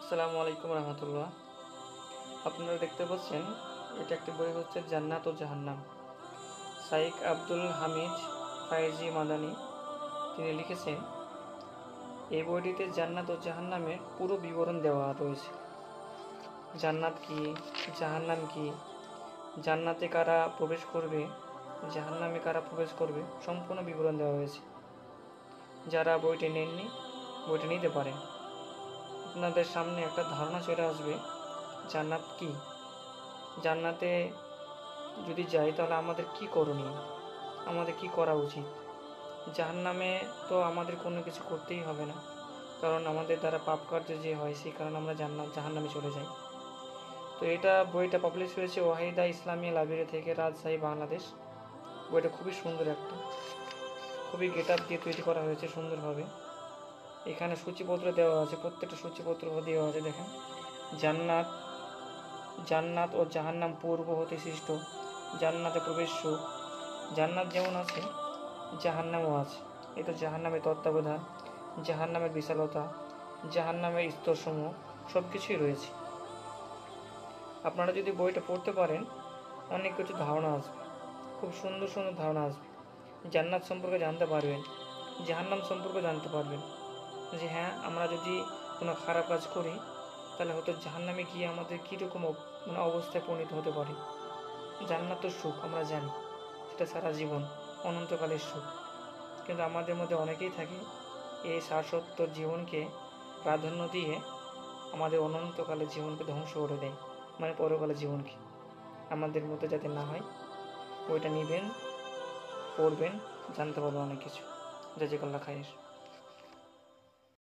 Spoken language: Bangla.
আসসালামু আলাইকুম রহমতুল্লাহ। আপনারা দেখতে পাচ্ছেন এটা একটি বই হচ্ছে জান্নাত ও জাহান্নাম। শাইখ আব্দুল হামিদ ফায়েজি মাদানী তিনি লিখেছেন। এই বইটিতে জান্নাত ও জাহান্নামের পুরো বিবরণ দেওয়া রয়েছে। জান্নাত কি, জাহান্নাম কি, জান্নাতে কারা প্রবেশ করবে, জাহান্নামে কারা প্রবেশ করবে, সম্পূর্ণ বিবরণ দেওয়া হয়েছে। যারা বইটি নেননি বইটি নিতে পারেন। আপনাদের সামনে একটা ধারণা চলে আসবে জান্নাত কি, জান্নাতে যদি যাই তাহলে আমাদের কি করণীয়, আমাদের কি করা উচিত। জাহান্নামে তো আমাদের কোনো কিছু করতেই হবে না, কারণ আমাদের দ্বারা পাপ কার্য যে হয় সেই কারণে আমরা জাহান্নামে চলে যাই। তো বইটা পাবলিশ হয়েছে ওয়াহিদা ইসলামিয়া লাইব্রেরি থেকে, রাজশাহী, বাংলাদেশ। বইটা খুবই সুন্দর, খুবই গেট আপ দিয়ে তৈরি করা হয়েছে সুন্দরভাবে। এখানে সূচিপত্র দেওয়া আছে, প্রত্যেকটা সূচিপত্র দেওয়া আছে। দেখেন, জান্নাত জান্নাত ও জাহান্নাম পূর্ব হতে সৃষ্ট, জান্নাতে প্রবেশ সুখ। জান্নাত যেমন আছে জাহান্নামও আছে। এটা জাহান্নামের তত্ত্বাবধান, জাহান্নামের বিশালতা, জাহান্নামের স্তরসমূহ সব কিছুই রয়েছে। আপনারা যদি বইটা পড়তে পারেন অনেক কিছু ধারণা আসবে, খুব সুন্দর সুন্দর ধারণা আসবে। জান্নাত সম্পর্কে জানতে পারবেন, জাহান্নাম সম্পর্কে জানতে পারবেন যে হ্যাঁ, আমরা যদি কোনো খারাপ কাজ করি তাহলে হয়তো জাহান্নামে গিয়ে আমাদের কীরকম অবস্থায় পরিণত হতে পারে। জান্নাত তো সুখ, আমরা জানি সেটা সারা জীবন, অনন্তকালের সুখ। কিন্তু আমাদের মধ্যে অনেকেই থাকে এই শাশ্বত জীবনকে প্রাধান্য দিয়ে আমাদের অনন্তকালের জীবনকে ধ্বংস করে দেয়, পরকালের জীবনকে। আমাদের মধ্যে যাতে না হয়, বইটা নেবেন, পড়বেন, জানতে পারবেন অনেক কিছু। জাজাকাল্লাহ খাইর।